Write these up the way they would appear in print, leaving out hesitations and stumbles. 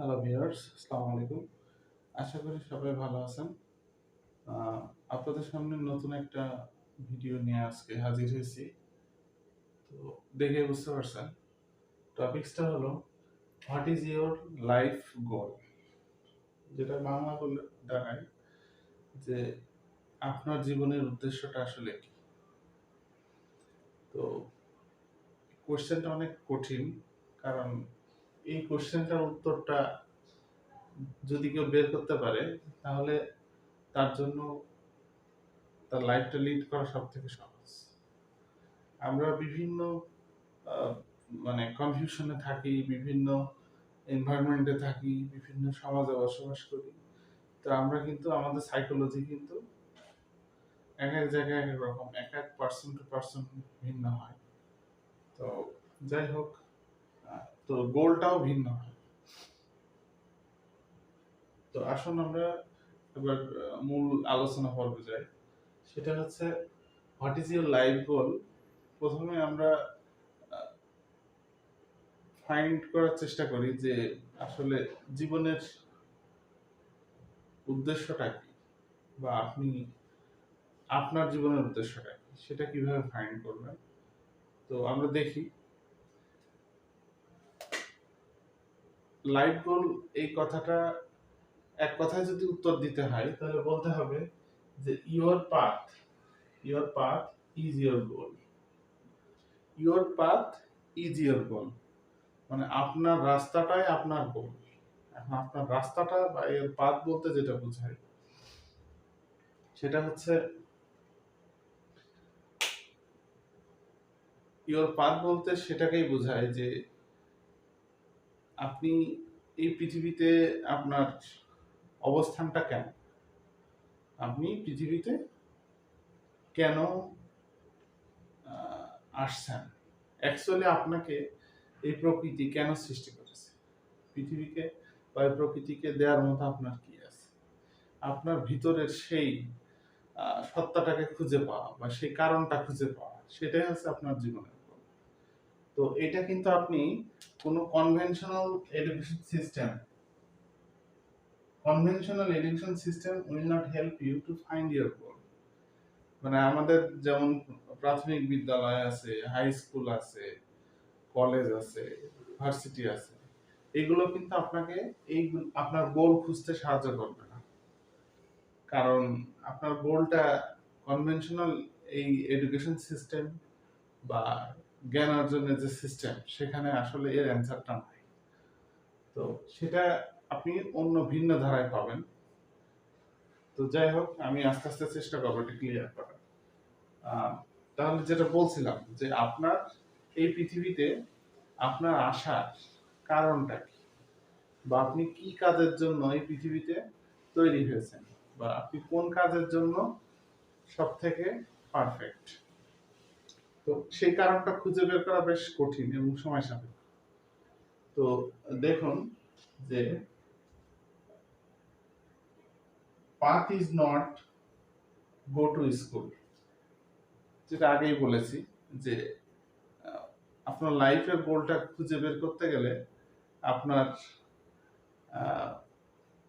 Hello viewers, আসসালামু আলাইকুম। আশা করি সবাই ভালো আছেন। আ আপনাদের সামনে নতুন একটা ভিডিও নিয়ে আজকে হাজির হয়েছি। তো দেখে বুঝতে পারছেন। টপিকসটা হলো what is your life goal? যেটা বাংলা বললে দাঁড়ায় যে আপনার জীবনের উদ্দেশ্যটা আসলে কি? তো কোয়েশ্চেনটা অনেক কঠিন। কারণ এই কোয়েশ্চেনটার উত্তরটা যদি কেউ বের করতে পারে তাহলে তার জন্য তার লাইফটা লিড করা সবথেকে সহজ। আমরা বিভিন্ন আ মানে কনফিউশনে থাকি, বিভিন্ন এনভায়রনমেন্টে থাকি, বিভিন্ন সমাজে বসবাস করি। তো আমরা কিন্তু আমাদের সাইকোলজি কিন্তু একেক জায়গায় একেক রকম, একেক পারসন টু পারসন ভিন্ন হয়। তো যাই হোক, আ তো গোলটাও ভিন্ন হয়। তো আসুন আমরা এবার মূল আলোচনা পর্বে যাই। সেটা হচ্ছে what is your life goal? ১ম এ আমরা আ ফাইন্ড করার চেষ্টা করি যে আসলে জীবনের উদ্দেশ্যটা কি? বা আপনি আপনার জীবনের উদ্দেশ্যটা কি? সেটা কিভাবে ফাইন্ড করবেন? তো আমরা দেখি লাইফ গোল এই কথাটা এক কথায় যদি উত্তর দিতে হয় তাহলে বলতে হবে যে your path is your goal. Your path is your goal. মানে আপনার রাস্তাটাই আপনার গোল। এখন আপনার রাস্তাটা বা এর পাথ বলতে যেটা বোঝায় সেটা হচ্ছে ইওর পাথ বলতে সেটাকেই বোঝায় যে আপনি এই পৃথিবীতে আপনার অবস্থানটা কেমন? আপনি পৃথিবীতে কেন আসছেন? অ্যাকচুয়ালি আপনাকে এই প্রকৃতি কেন সৃষ্টি করেছে? পৃথিবীকে বা এই প্রকৃতিকে দেওয়ার মতো আপনার কি আছে? আপনার ভিতরের সেই সত্তাটাকে খুঁজে পাওয়া বা সেই কারণটা খুঁজে পাওয়া সেটাই হচ্ছে আপনার জীবনের গোল। তো এটা কিন্তু আপনি কোনো conventional education system will not help you to find your goal. মানে আমাদের যেমন প্রাথমিক বিদ্যালয় আছে, হাই স্কুল আছে, কলেজ আছে, ভার্সিটি আছে। এগুলো কিন্তু আপনাকে আপনার গোল খুঁজতে সাহায্য করবে না। কারণ আপনার গোলটা কনভেনশনাল এই এডুকেশন সিস্টেম বা জ্ঞান অর্জনের যে সিস্টেম সেখানে আসলে এর অ্যান্সারটা নাই। তো সেটা আপনি অন্য ভিন্ন ধারায় পাবেন। তো যাই হোক, আমি আস্তে আস্তে চেষ্টা করবো এটা ক্লিয়ার করার। তাহলে যেটা বলছিলাম যে আপনার এই পৃথিবীতে আপনার আসার কারণটা কি? বা আপনি কি কাজের জন্য এই পৃথিবীতে তৈরি হয়েছেন? বা আপনি কোন কাজের জন্য সবথেকে পারফেক্ট? তো সেই কারণটা খুঁজে বের করা বেশ কঠিন এবং সময় সাপেক্ষ। তো দেখুন যে path is not go to school. যেটা আগেই বলেছি যে আহ, আপনার লাইফের গোলটা খুঁজে বের করতে গেলে আপনার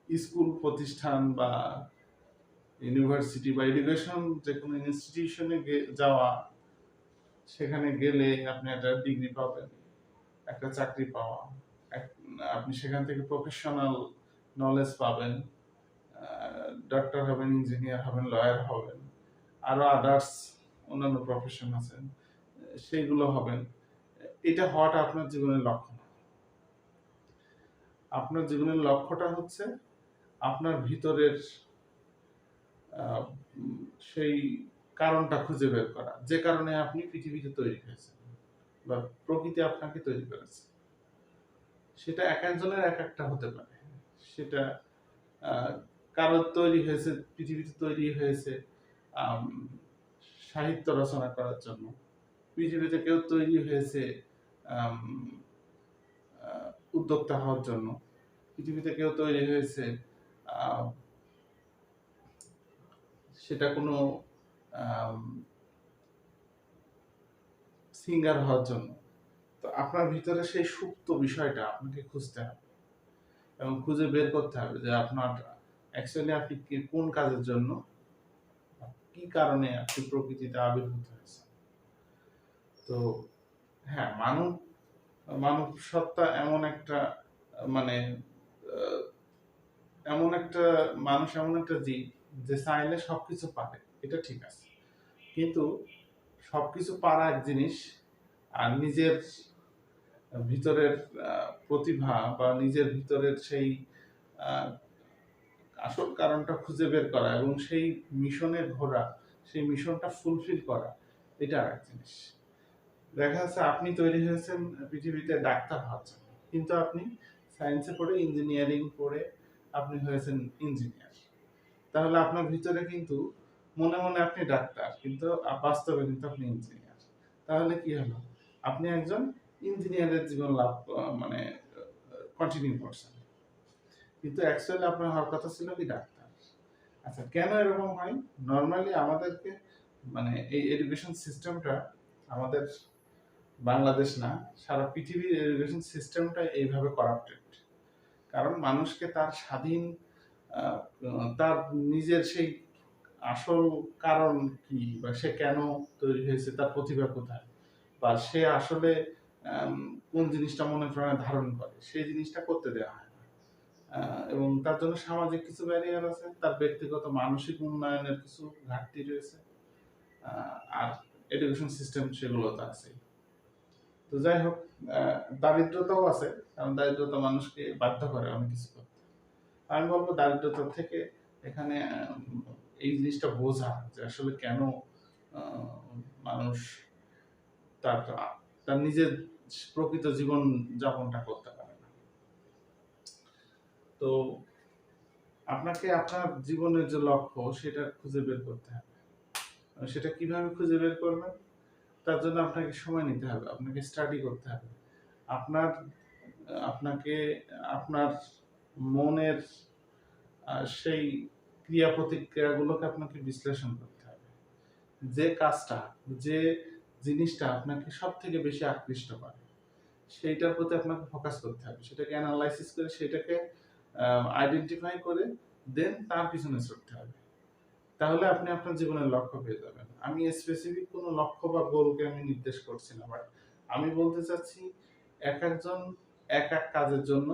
স্কুল প্রতিষ্ঠান বা ইউনিভার্সিটি বা এডুকেশন যে কোনো ইনস্টিটিউশনে যাওয়া, সেখানে গেলে আপনি একটা ডিগ্রি পাবেন, একটা চাকরি পাওয়া, আপনি সেখান থেকে প্রফেশনাল নলেজ পাবেন, ডক্টর হবেন, ইঞ্জিনিয়ার হবেন, লয়ার হবেন, আরো আদার্স অন্যান্য প্রফেশন আছে, সেইগুলো হবেন। এটা হওয়াটা আপনার জীবনের লক্ষ্য না। আপনার জীবনের লক্ষ্যটা হচ্ছে আপনার ভিতরের আহ, সেই কারণটা খুঁজে বের করা, যে কারণে আপনি পৃথিবীতে তৈরি হয়েছেন বা প্রকৃতি আপনাকে তৈরি করেছে। সেটা এক একজনের এক একটা হতে পারে। সেটা কারোর তৈরি হয়েছে, পৃথিবীতে তৈরি হয়েছে আম, সাহিত্য রচনা করার জন্য। পৃথিবীতে কেউ তৈরি হয়েছে আম, উদ্যোক্তা হওয়ার জন্য। পৃথিবীতে কেউ তৈরি হয়েছে আহ, সেটা কোনো সিঙ্গার হওয়ার জন্য। তো আপনার ভিতরে সেই সুপ্ত বিষয়টা আপনাকে খুঁজতে হবে এবং খুঁজে বের করতে হবে যে আপনার অ্যাকচুয়ালি আপনি কোন কাজের জন্য, কি কারণে আপনি প্রকৃতিতে আবির্ভূত হয়েছেন। তো হ্যাঁ, মানব মানব সত্তা এমন একটা মানে আহ, এমন একটা মানুষ, এমন একটা জীব যে চাইলে সবকিছু পারে, এটা ঠিক আছে। কিন্তু সবকিছু পারা এক জিনিস, আর নিজের ভিতরের প্রতিভা বা নিজের ভিতরের সেই আহ, আসল কারণটা খুঁজে বের করা এবং সেই মিশনে ঘোরা, সেই মিশনটা ফুলফিল করা, এটা আর এক জিনিস। দেখা যাচ্ছে আপনি তৈরি হয়েছেন পৃথিবীতে ডাক্তার হওয়ার জন্য, কিন্তু আপনি সায়েন্সে পড়ে, ইঞ্জিনিয়ারিং পড়ে আপনি হয়েছেন ইঞ্জিনিয়ার। তাহলে আপনার ভিতরে কিন্তু মনে মনে আপনি ডাক্তার, কিন্তু বাস্তবে কিন্তু আপনি ইঞ্জিনিয়ার। তাহলে কি হলো? আপনি একজন ইঞ্জিনিয়ারের জীবন লাভ মানে কন্টিনিউ করছেন, কিন্তু অ্যাকচুয়ালি আপনার হওয়ার কথা ছিল কি ডাক্তার। আচ্ছা, কেন এরকম হয়? নর্মালি আমাদেরকে মানে এই এডুকেশন সিস্টেমটা, আমাদের বাংলাদেশ না, সারা পৃথিবীর এডুকেশন সিস্টেমটা এইভাবে করাপ্টেড। কারণ মানুষকে তার স্বাধীন আহ, তার নিজের সেই আসল কারণ কি, বা সে কেন তৈরি হয়েছে, তার প্রতিভা কোথায়, বা সে আসলে কোন জিনিসটা মনে প্রাণে ধারণ করে, সেই জিনিসটা করতে দেওয়া হয় না। এবং তার জন্য সামাজিক কিছু ব্যারিয়ার আছে, তার ব্যক্তিগত মানসিক উন্নয়নের কিছু ঘাটতি রয়েছে, আর এডুকেশন সিস্টেম সেগুলো তো আছে। তো যাই হোক, দারিদ্রতাও আছে, কারণ দারিদ্রতা মানুষকে বাধ্য করে অনেক কিছু করতে। আমি বলবো দারিদ্রতা থেকে এখানে এই জিনিসটা বোঝা যে আসলে কেন মানুষ তার তার নিজের প্রকৃত জীবন যাপনটা করতে পারে না। তো আপনাকে আপনার জীবনের যে লক্ষ্য সেটা খুঁজে বের করতে হবে। সেটা কিভাবে খুঁজে বের করবেন? তার জন্য আপনাকে সময় নিতে হবে, আপনাকে স্টাডি করতে হবে। আপনার আপনাকে আপনার মনের সেই ক্রিয়া প্রতিক্রিয়াগুলোকে আপনাকে বিশ্লেষণ করতে হবে। যে কাজটা, যে জিনিসটা আপনাকে সব থেকে বেশি আকৃষ্ট করে, সেইটার প্রতি আপনাকে ফোকাস করতে হবে, সেটাকে অ্যানালাইসিস করে, সেটাকে আইডেন্টিফাই করে দেন তার পিছনে ছুটতে হবে। তাহলে আপনি আপনার জীবনের লক্ষ্য পেয়ে যাবেন। আমি স্পেসিফিক কোনো লক্ষ্য বা গোলকে আমি নির্দেশ করছি না, বাট আমি বলতে চাচ্ছি এক একজন এক এক কাজের জন্য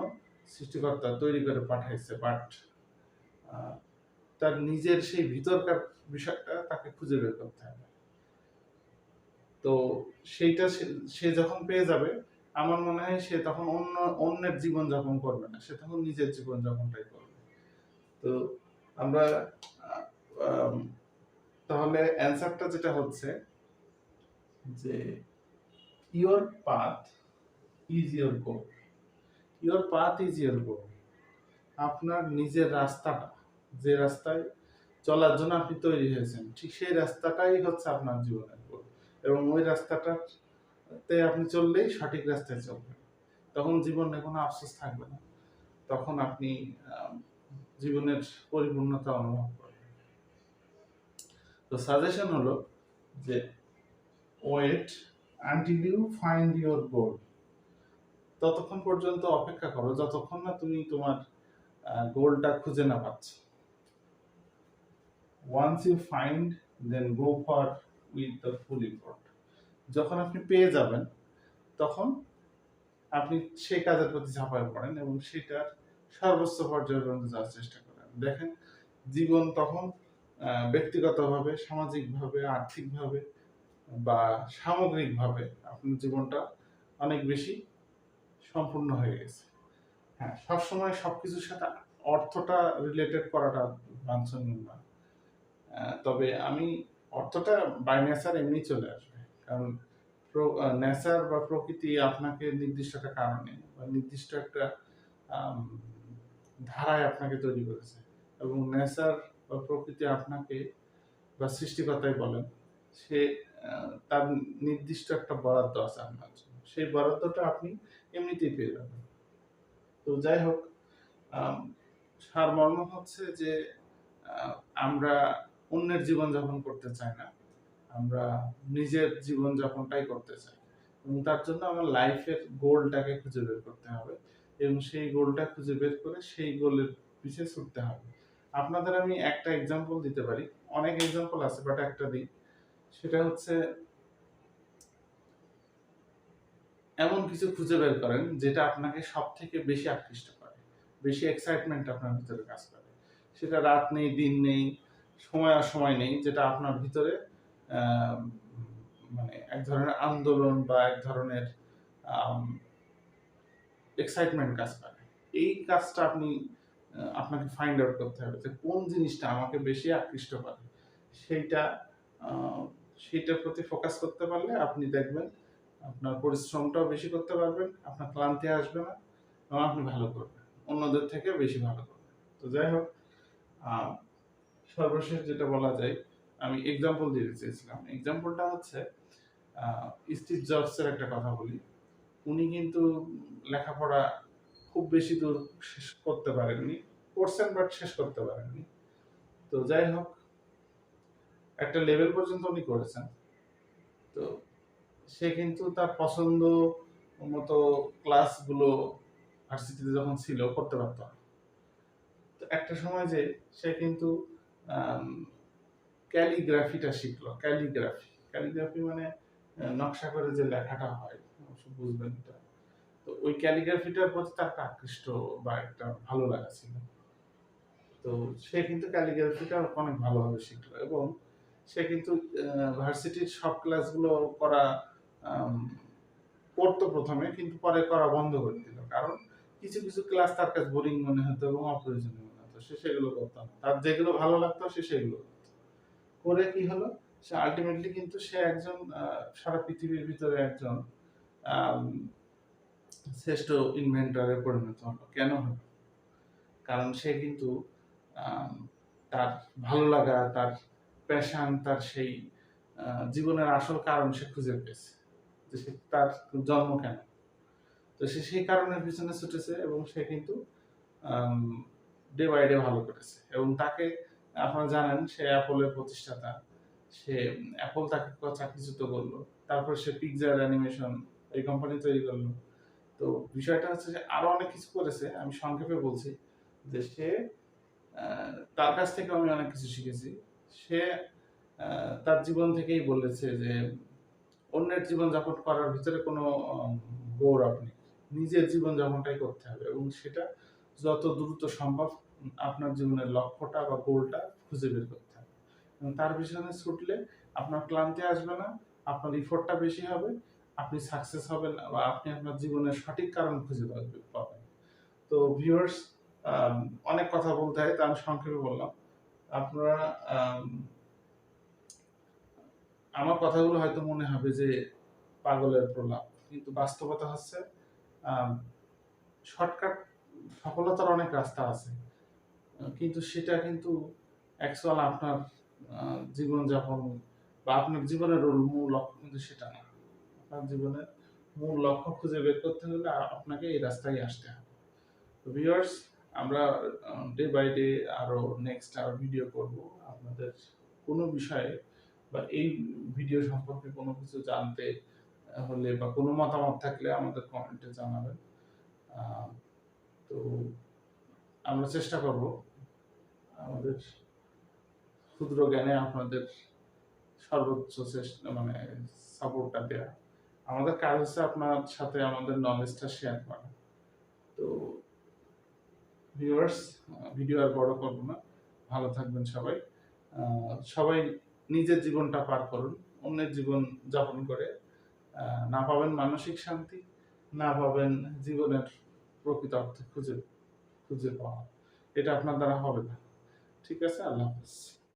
সৃষ্টিকর্তা তৈরি করে পাঠাইছে, বাট তার নিজের সেই ভিতরকার বিষয়টা তাকে খুঁজে বের করতে হবে। তো সেইটা সে যখন পেয়ে যাবে, আমার মনে হয় সে তখন অন্যের জীবন যাপন করবে না, সে তখন নিজের জীবন যাপনটাই করবে। তো আমরা আম, তাহলে অ্যান্সারটা যেটা হচ্ছে যে your path is your goal. Your path is your goal. আপনার নিজের রাস্তাটা, যে রাস্তায় চলার জন্য আপনি তৈরি হয়েছেন, ঠিক সেই রাস্তাটাই হচ্ছে আপনার জীবনের গোল। এবং ওই রাস্তাটাতে আপনি চললেই সঠিক রাস্তায় চলবেন, তখন জীবনে কোনো আফসোস থাকবে না, তখন আপনি জীবনের পরিপূর্ণতা অনুভব করবেন। তো সাজেশন হলো যে wait until you find your goal. ততক্ষণ পর্যন্ত অপেক্ষা করো যতক্ষণ না তুমি তোমার গোলটা খুঁজে না পাচ্ছ। Once you find, then go for with the full effort. যখন আপনি পেয়ে যাবেন, তখন আপনি সেই কাজের প্রতি ঝাঁপায় পড়েন এবং সেটার সর্বোচ্চ পর্যায়ে পর্যন্ত যাওয়ার চেষ্টা করেন। দেখেন, জীবন তখন ব্যক্তিগতভাবে, সামাজিকভাবে, আর্থিকভাবে বা সামগ্রিকভাবে আপনার জীবনটা অনেক বেশি সম্পূর্ণ হয়ে গেছে। হ্যাঁ, সবসময় সবকিছুর সাথে অর্থটা রিলেটেড করাটা বাঞ্ছনীয় না। তবে আমি অর্থটা বাই নেচার এমনি চলে আসবে, কারণ নেচার বা প্রকৃতি আপনাকে নির্দিষ্ট একটা কারণে বা নির্দিষ্ট একটা আম, ধারায় আপনাকে তৈরি করেছে। এবং নেচার বা প্রকৃতি আপনাকে, বা সৃষ্টিকর্তাই বলেন, সে তার নির্দিষ্ট একটা বরাদ্দ আছে আপনার জন্য, সেই বরাদ্দটা আপনি এমনিতেই পেয়ে যাবেন। তো যাই হোক, আম, সারমর্ম হচ্ছে যে আমরা অন্যের জীবন যাপন করতে চাই না, আমরা নিজের জীবন যাপনটাই করতে চাই। এবং তার জন্য আমার লাইফের গোলটাকে খুঁজে বের করতে হবে, এবং সেই গোলটা খুঁজে বের করে সেই গোলের পিছে ছুটতে হবে। আপনাদের আমি একটা এক্সাম্পল দিতে পারি, অনেক এক্সাম্পল আছে বাট একটা দিই। সেটা হচ্ছে এমন কিছু খুঁজে বের করেন যেটা আপনাকে সব থেকে বেশি আকৃষ্ট করে, বেশি এক্সাইটমেন্ট আপনার ভিতরে কাজ করে। সেটা রাত নেই, দিন নেই, সময় অসময় নেই, যেটা আপনার ভিতরে মানে এক ধরনের আন্দোলন বা এক ধরনের এক্সাইটমেন্ট কাজ করে। এই কাজটা আপনাকে ফাইন্ড আউট করতে হবে যে কোন জিনিসটা আমাকে বেশি আকৃষ্ট করে। সেইটা সেইটার প্রতি ফোকাস করতে পারলে আপনি দেখবেন আপনার পরিশ্রমটাও বেশি করতে পারবেন, আপনার ক্লান্তি আসবে না এবং আপনি ভালো করবেন, অন্যদের থেকে বেশি ভালো করবেন। তো যাই হোক, সর্বশেষ যেটা বলা যায়, আমি এক্সাম্পল দিতে চেয়েছিলাম। এক্সাম্পলটা হচ্ছে স্টিভ জবসের একটা কথা বলি। উনি কিন্তু লেখাপড়া খুব বেশি দূর শেষ করতে পারেননি, করছেন বাট শেষ করতে পারেননি। তো যাই হোক, একটা লেভেল পর্যন্ত উনি করেছেন। তো সে কিন্তু তার পছন্দ মতো ক্লাসগুলো ভার্সিটিতে যখন ছিল করতে পারত না। তো একটা সময় যে সে কিন্তু ক্যালিগ্রাফিটা শিখলো। ক্যালিগ্রাফি মানে নকশা করে যে লেখাটা হয়, অবশ্য বুঝবেন এটা। তো ওই ক্যালিগ্রাফিটার প্রতি তার একটা আকৃষ্ট বা একটা ভালো লাগা ছিল। তো সে কিন্তু ক্যালিগ্রাফিটা অনেক ভালোভাবে শিখলো এবং সে কিন্তু ভার্সিটির সব ক্লাসগুলো করা করতো প্রথমে, কিন্তু পরে করা বন্ধ করে দিল। কারণ কিছু কিছু ক্লাস তার কাছে বোরিং মনে হতো এবং অপ্রয়োজনীয় মনে হতো, সে সেগুলো করতো না। তার যেগুলো ভালো লাগতো সে সেগুলো করতো। করে কি হলো, সে আলটিমেটলি কিন্তু সে একজন সারা পৃথিবীর ভিতরে একজন শ্রেষ্ঠ ইনভেন্টরে পরিণত হলো। কেন হলো? কারণ সে কিন্তু তার ভালো লাগা, তার প্যাশন, তার সেই জীবনের আসল কারণ সে খুঁজে পেয়েছে, যে তার জন্ম কেন। তো সে সেই কারণের পিছনে ছুটেছে এবং সে কিন্তু ডে বাই ডে ভালো করেছে। এবং তাকে, আপনারা জানেন, সে অ্যাপলের প্রতিষ্ঠাতা। সে অ্যাপল তাকে চাকরিচ্যুত করলো, তারপর সে পিক্সার অ্যানিমেশন এই কোম্পানি তৈরি করলো। তো বিষয়টা হচ্ছে যে আরো অনেক কিছু করেছে, আমি সংক্ষেপে বলছি যে সে তার কাছ থেকে আমি অনেক কিছু শিখেছি। সে তার জীবন থেকেই বলেছে যে অন্যের জীবন যাপন করার ভিতরে কোনো গৌরব নেই, নিজের জীবন যাপনটাই করতে হবে এবং সেটা যত দ্রুত সম্ভব আপনার জীবনের লক্ষ্যটা বা গোলটা খুঁজে বের করতে হবে। এবং তার পিছনে ছুটলে আপনার ক্লান্তি আসবে না, আপনার ইফোর্টটা বেশি হবে, আপনি সাকসেস হবেন বা আপনি আপনার জীবনের সঠিক কারণ খুঁজে পাবেন। তো ভিউয়ার্স, অনেক কথা বলতে হয়, তা আমি সংক্ষেপে বললাম। আপনারা আমার কথাগুলো হয়তো মনে হবে যে পাগলের প্রলাপ, কিন্তু বাস্তবতা হচ্ছে শর্টকাট সফলতার অনেক রাস্তা আছে, কিন্তু সেটা কিন্তু অ্যাকচুয়াল আপনার জীবনযাপন বা আপনার জীবনের মূল লক্ষ্য কিন্তু সেটা না। আপনার জীবনের মূল লক্ষ্য খুঁজে বের করতে হলে আপনাকে এই রাস্তায় আসতে হবে। তো ভিউয়ার্স, আমরা ডে বাই ডে আরো নেক্সট আরো ভিডিও করব। আপনাদের কোনো বিষয়ে বা এই ভিডিও সম্পর্কে কোনো কিছু জানতে হলে বা কোনো মতামত থাকলে আমাদের কমেন্টে জানাবেন। তো আমরা চেষ্টা করব আমাদের ক্ষুদ্র জ্ঞানে আপনাদের সর্বোচ্চ চেষ্টা মানে সাপোর্টটা দেওয়া। আমাদের কাজ হচ্ছে আপনার সাথে আমাদের নলেজটা শেয়ার করা। তো ভিউয়ার্স, ভিডিও আর বড় করব না, ভালো থাকবেন সবাই। সবাই নিজের জীবনটা পার করুন, অন্যের জীবন যাপন করে না পাবেন মানসিক শান্তি, না পাবেন জীবনের প্রকৃত অর্থ খুঁজে খুঁজে পাওয়া। এটা আপনার দ্বারা হবে না। ঠিক আছে, আল্লাহ হাফেজ।